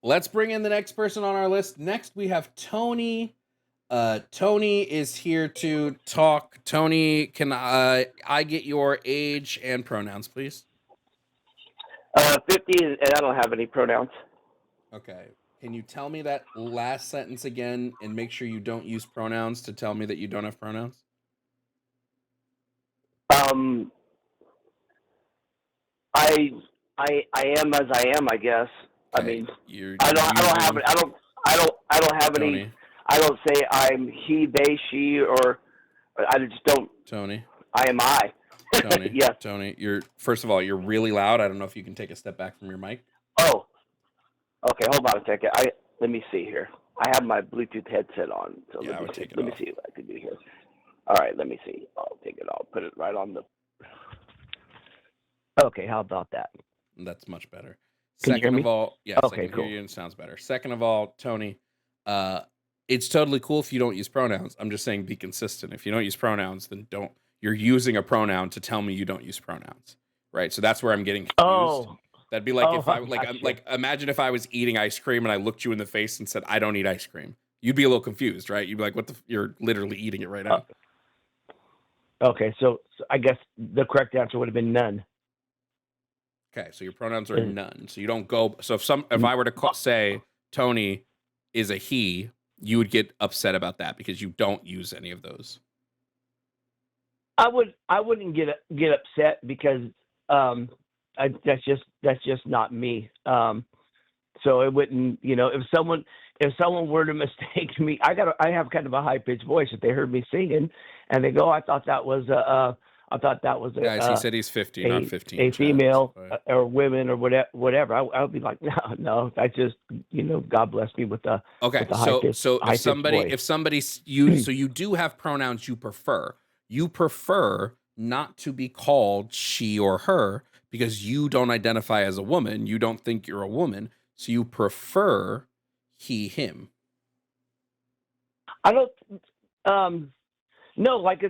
Let's bring in the next person on our list. Next, we have Tony. Tony is here to talk. Tony, can I get your age and pronouns, please? 50, and I don't have any pronouns. Okay. Can you tell me that last sentence again and make sure you don't use pronouns to tell me that you don't have pronouns? I am as I am, I guess. Okay. I mean, I don't have Tony. any. I don't say I'm he, they, she, or I just don't. Tony. I am I. Tony. Yes. Tony, first of all, you're really loud. I don't know if you can take a step back from your mic. Oh. Okay, hold on a second. Let me see here. I have my Bluetooth headset on, so Yeah, let me see what I can do here. All right, let me see. I'll take it. I'll put it right on the. Okay, how about that? That's much better. Can you hear Second me? of all, yes, Okay, I can cool. hear you and it sounds better. Second of all, Tony, it's totally cool if you don't use pronouns. I'm just saying be consistent. If you don't use pronouns, then don't. You're using a pronoun to tell me you don't use pronouns, right? So that's where I'm getting confused. Oh. That'd be like if I gotcha. imagine if I was eating ice cream and I looked you in the face and said I don't eat ice cream. You'd be a little confused, right? You'd be like, you're literally eating it right now. Okay, so I guess the correct answer would have been none. Okay, so your pronouns are none. So you don't go. So if I were to say Tony is a he, you would get upset about that because you don't use any of those. I wouldn't get upset because that's just not me. So it wouldn't, if someone were to mistake me, I have kind of a high pitched voice. If they heard me singing and they go, I thought that was a guys. He said he's 50, not 15. A female or women or whatever. I would be like, no. I just, God bless me with the okay. With So if somebody so you do have pronouns you prefer. You prefer not to be called she or her because you don't identify as a woman. You don't think you're a woman. So you prefer he, him. I don't, no, like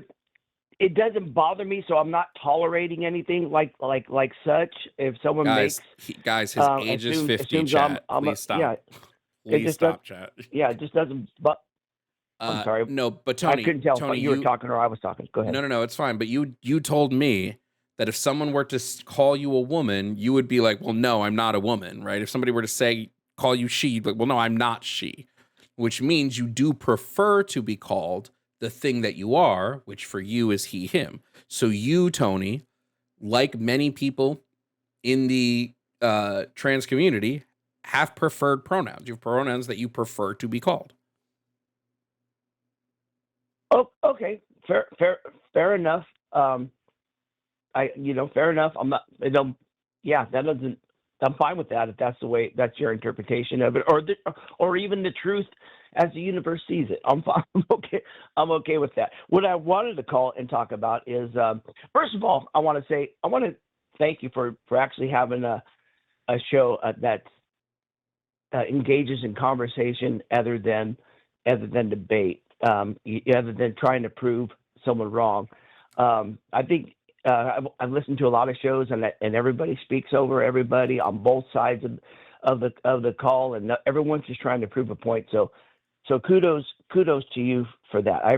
it doesn't bother me. So I'm not tolerating anything like such. If someone his age is 50, chat. Please stop. Yeah, Please stop, chat. Yeah, it just doesn't, I'm sorry. No, but Tony, I couldn't tell Tony, if you were talking or I was talking. Go ahead. No, it's fine. But you told me that if someone were to call you a woman, you would be like, well, no, I'm not a woman, right? If somebody were to call you she, you'd be like, well, no, I'm not she, which means you do prefer to be called the thing that you are, which for you is he, him. So you, Tony, like many people in the trans community, have preferred pronouns. You have pronouns that you prefer to be called. Oh, okay. Fair enough. Fair enough. I'm not, I'm fine with that. If that's your interpretation of it, or even the truth as the universe sees it. I'm fine. I'm okay with that. What I wanted to call and talk about is, first of all, I want to thank you for actually having a show that engages in conversation other than debate. Other than trying to prove someone wrong. I think I've listened to a lot of shows and everybody speaks over everybody on both sides of the call, and everyone's just trying to prove a point. So kudos to you for that. I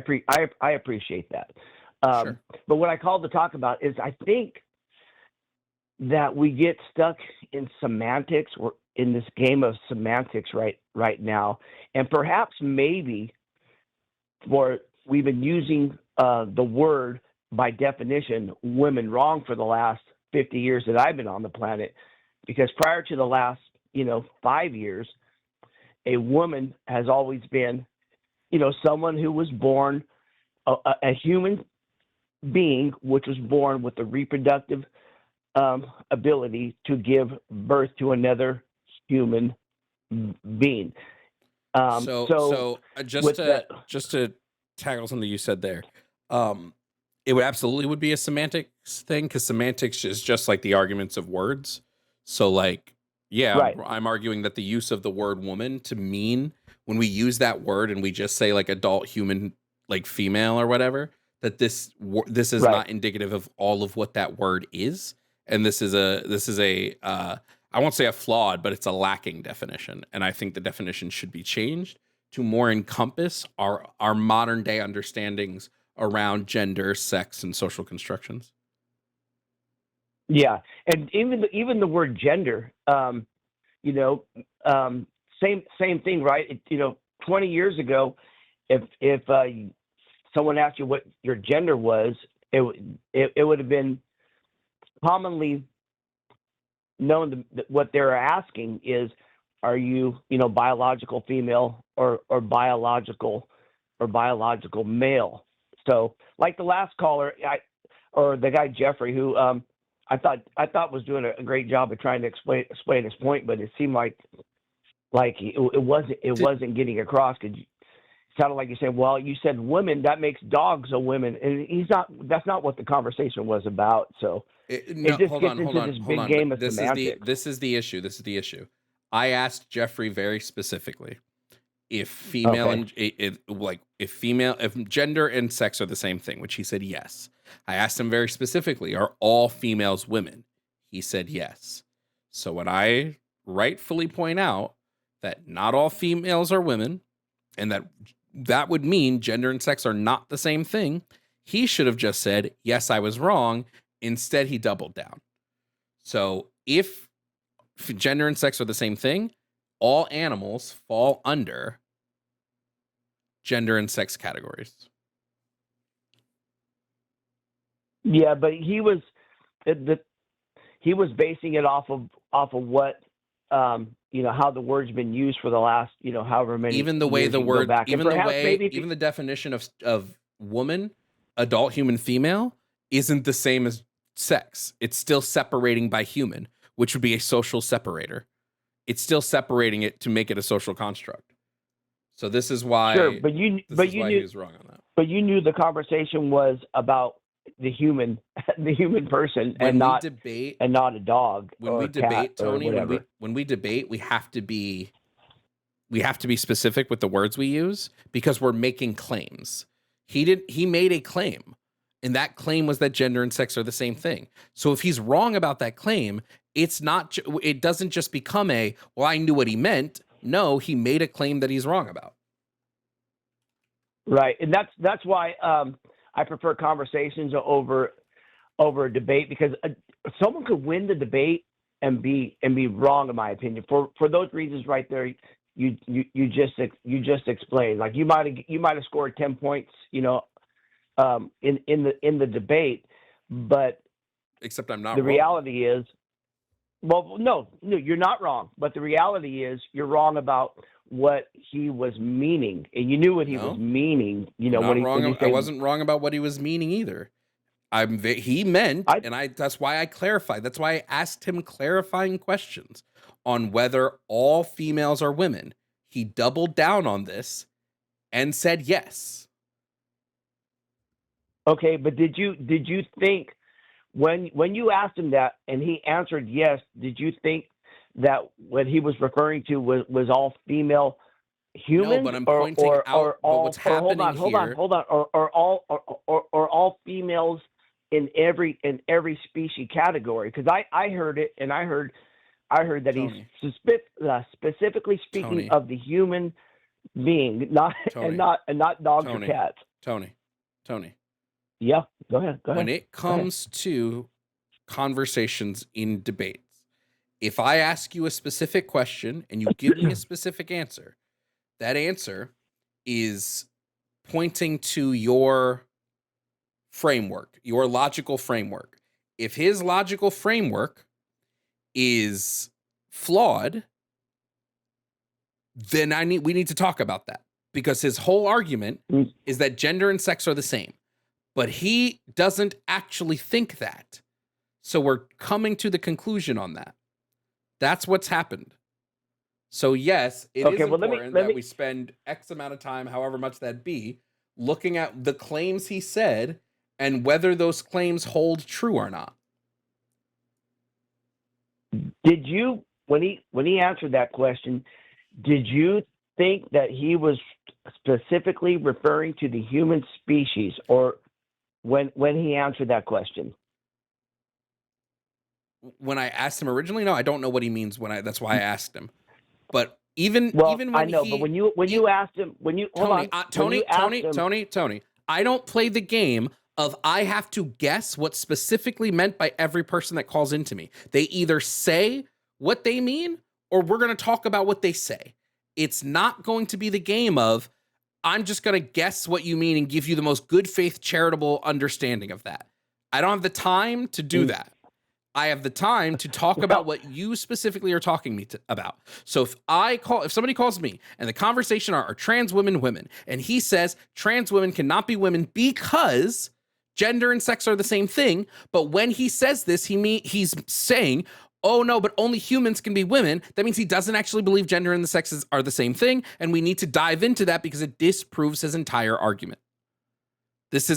appreciate that. Sure. But what I called to talk about is I think that we get stuck in semantics. We're in this game of semantics right now, and perhaps maybe we've been using the word by definition women wrong for the last 50 years that I've been on the planet, because prior to the last 5 years, a woman has always been someone who was born a human being, which was born with the reproductive ability to give birth to another human being. Just to tackle something you said there, it would be a semantics thing, because semantics is just like the arguments of words. So right. I'm arguing that the use of the word woman to mean, when we use that word and we just say like adult human, like female or whatever, that this is Right. not indicative of all of what that word is, and this is a I won't say a flawed, but it's a lacking definition, and I think the definition should be changed to more encompass our modern day understandings around gender, sex, and social constructions. Yeah, and even the word gender, you know, same thing, right? 20 years ago, if someone asked you what your gender was, it would have been commonly known that what they're asking is, are you biological female or biological male? So like the last caller, or the guy Jeffrey, who I thought was doing a great job of trying to explain his point, but it seemed like it wasn't getting across, because it sounded like you said, well, you said women, that makes dogs a woman, and that's not what the conversation was about. So No, it just hold gets on, into hold on, this hold big on. game of This semantics. is the issue. This is the issue. I asked Jeffrey very specifically if female Okay. if gender and sex are the same thing, which he said yes. I asked him very specifically, are all females women? He said yes. So when I rightfully point out that not all females are women, and that would mean gender and sex are not the same thing, he should have just said, yes, I was wrong. Instead, he doubled down. So if gender and sex are the same thing, all animals fall under gender and sex categories. Yeah, but he was basing it off of what how the word's been used for the last however many Even the way years the you can go word, back. even And the perhaps way, maybe even the definition of woman, adult human female, isn't the same as sex. It's still separating by human, which would be a social separator. It's still separating it to make it a social construct. So this is why, sure, but you he knew was wrong on that. but you knew the conversation was about the human person, When and we not debate, a dog when or we a cat debate, or Tony, whatever. when we debate, we have to be specific with the words we use, because we're making claims. He made a claim, and that claim was that gender and sex are the same thing. So if he's wrong about that claim, it doesn't just become well, I knew what he meant. No, he made a claim that he's wrong about. Right, and that's why I prefer conversations over a debate, because someone could win the debate and be wrong, in my opinion, for those reasons right there. You just explained. Like you might have scored 10 points, in the debate, but Except I'm not the wrong. reality is, well, no, you're not wrong. But the reality is, you're wrong about what he was meaning, and you knew what he was meaning. I wasn't wrong about what he was meaning either. He meant, that's why I clarified. That's why I asked him clarifying questions on whether all females are women. He doubled down on this and said yes. Okay, but did you think, when you asked him that and he answered yes, did you think that what he was referring to was all female humans? No, but I'm pointing out what's happening here. Hold on, or all females in every species category? Because I heard it, and I heard that Tony. he's specifically speaking Tony. of the human being, not Tony. and not dogs Tony. or cats. Tony. Yeah, go ahead. When it comes to conversations in debates, if I ask you a specific question and you give me a specific answer, that answer is pointing to your framework, your logical framework. If his logical framework is flawed, then we need to talk about that, because his whole argument is that gender and sex are the same, but he doesn't actually think that. So we're coming to the conclusion on that. That's what's happened. So yes, it is important that we spend X amount of time, however much that be, looking at the claims he said and whether those claims hold true or not. Did you, when he answered that question, did you think that he was specifically referring to the human species, or when he answered that question? When I asked him originally, no, I don't know what he means that's why I asked him. But even Well, when I know, but when you asked him, Tony, Tony, Tony, I don't play the game of I have to guess what's specifically meant by every person that calls into me. They either say what they mean or we're going to talk about what they say. It's not going to be the game of I'm just going to guess what you mean and give you the most good faith charitable understanding of that. I don't have the time to do that. I have the time to talk about what you specifically are talking about. So if somebody calls me and the conversation are trans women, and he says trans women cannot be women because gender and sex are the same thing. But when he says this, he's saying, oh no, but only humans can be women. That means he doesn't actually believe gender and the sexes are the same thing. And we need to dive into that because it disproves his entire argument.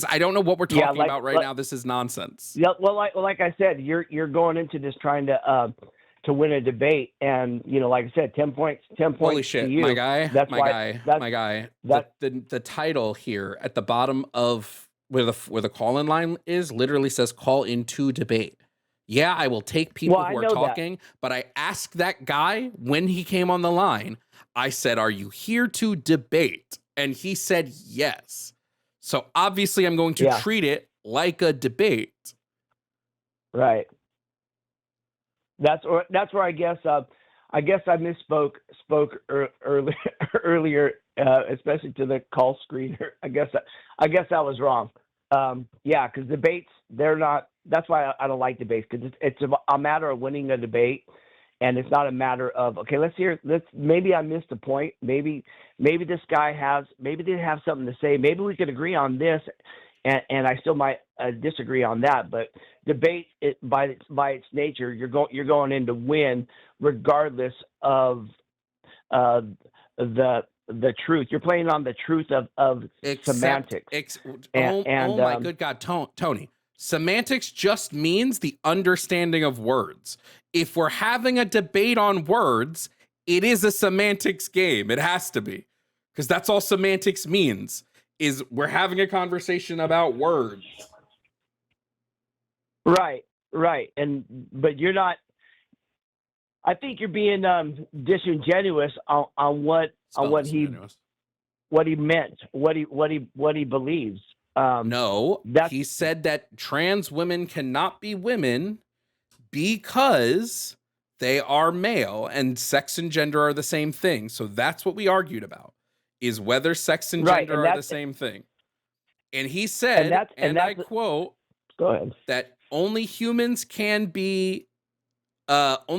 I don't know what we're talking about right now. This is nonsense. Yeah, well, like I said, you're going into this trying to win a debate, and like I said, 10 points. Holy shit, to you. my guy. The title here at the bottom of where the call-in line is literally says "call in to debate." Yeah, I will take people who are talking, but I asked that guy when he came on the line. I said, "Are you here to debate?" And he said yes. So obviously I'm going to treat it like a debate. Right. That's where I guess I misspoke earlier, especially to the call screener. I guess I was wrong. Because debates, they're not. That's why I don't like debates, because it's a matter of winning a debate. And it's not a matter of, okay, maybe I missed a point. Maybe this guy maybe they have something to say. Maybe we could agree on this, and I still might disagree on that. But debate, by its nature, you're going in to win regardless of the truth. You're playing on the truth of semantics. My good God, Tony. Semantics just means the understanding of words. If we're having a debate on words, it is a semantics game. It has to be. Because that's all semantics means, is we're having a conversation about words. Right. But you're not, I think you're being disingenuous on what he meant, what he believes. No, he said that trans women cannot be women because they are male and sex and gender are the same thing. So that's what we argued about, is whether sex and gender are the same thing. And he said, I quote, go ahead, that only humans can be whatever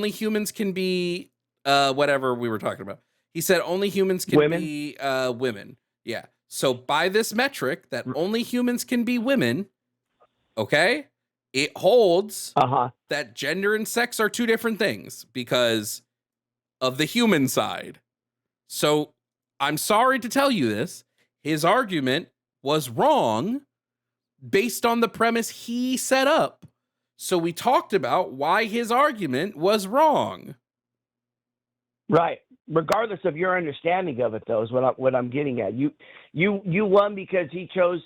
we were talking about. He said only humans can be women. Yeah. So by this metric that only humans can be women, okay, it holds that gender and sex are two different things because of the human side. So I'm sorry to tell you this. His argument was wrong based on the premise he set up. So we talked about why his argument was wrong. Right. Regardless of your understanding of it, though, is what I'm getting at. You won because he chose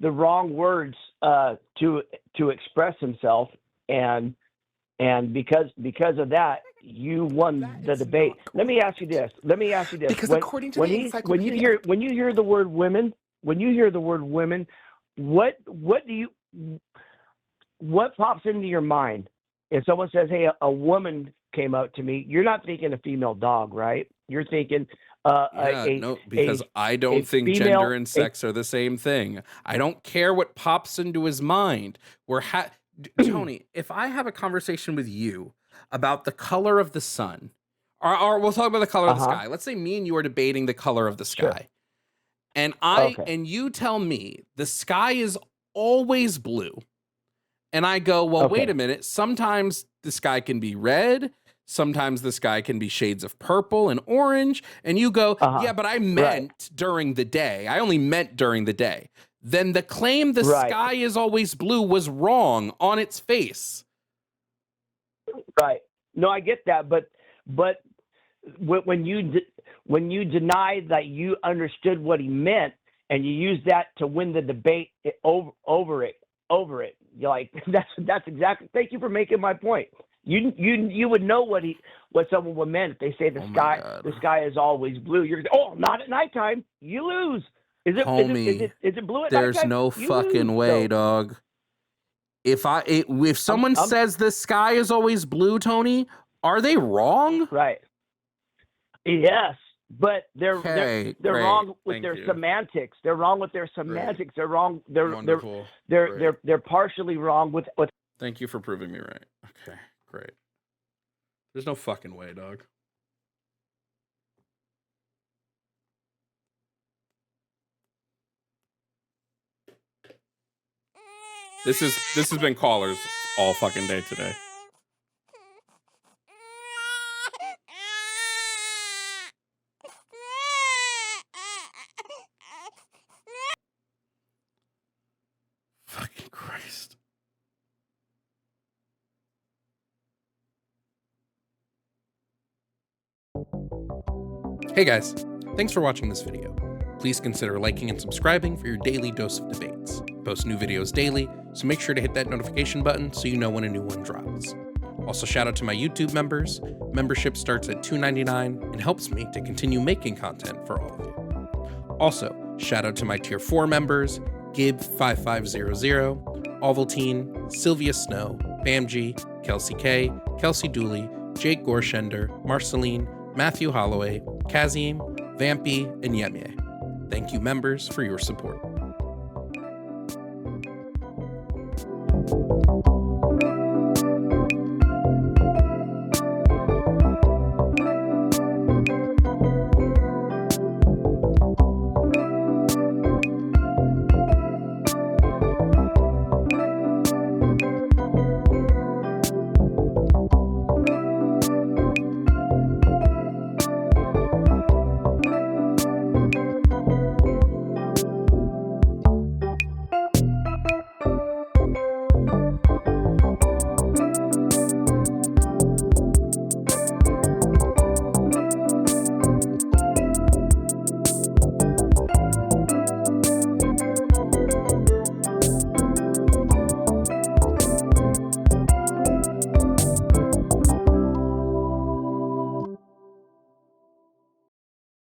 the wrong words to express himself, and because of that, you won the debate. Let me ask you this. Because according to the encyclopedia, when you hear the word women, what pops into your mind? If someone says, "Hey, a woman came out to me," you're not thinking a female dog, right? You're thinking because I don't think gender and sex are the same thing. I don't care what pops into his mind. Tony, if I have a conversation with you about the color of the sun, or we'll talk about the color of the sky. Let's say me and you are debating the color of the sky. And and you tell me the sky is always blue. And I go, well, wait a minute. Sometimes the sky can be red. Sometimes the sky can be shades of purple and orange. And you go, yeah, but I meant during the day. I only meant during the day. Then the claim the sky is always blue was wrong on its face. Right. No, I get that. But when you deny that you understood what he meant and you use that to win the debate over it, over it. You're like, that's exactly. Thank you for making my point. You would know what someone would meant if they say the sky is always blue. You're not at nighttime. You lose. Is it blue at nighttime? There's no fucking way, dog. If someone says the sky is always blue, Tony, are they wrong? Right. Yes, but they're wrong with their semantics. They're wrong with their semantics. They're wrong. They're partially wrong with. Thank you for proving me right. Okay, great. There's no fucking way, dog. This has been callers all fucking day today. Fucking Christ. Hey guys, thanks for watching this video. Please consider liking and subscribing for your daily dose of debates. I post new videos daily, so make sure to hit that notification button so you know when a new one drops. Also, shout out to my YouTube members. Membership starts at $2.99 and helps me to continue making content for all of you. Also, shout out to my Tier 4 members, Gib5500, Ovaltine, Sylvia Snow, Bamji, Kelsey K, Kelsey Dooley, Jake Gorshender, Marceline, Matthew Holloway, Kazim, Vampy, and Yemye. Thank you, members, for your support.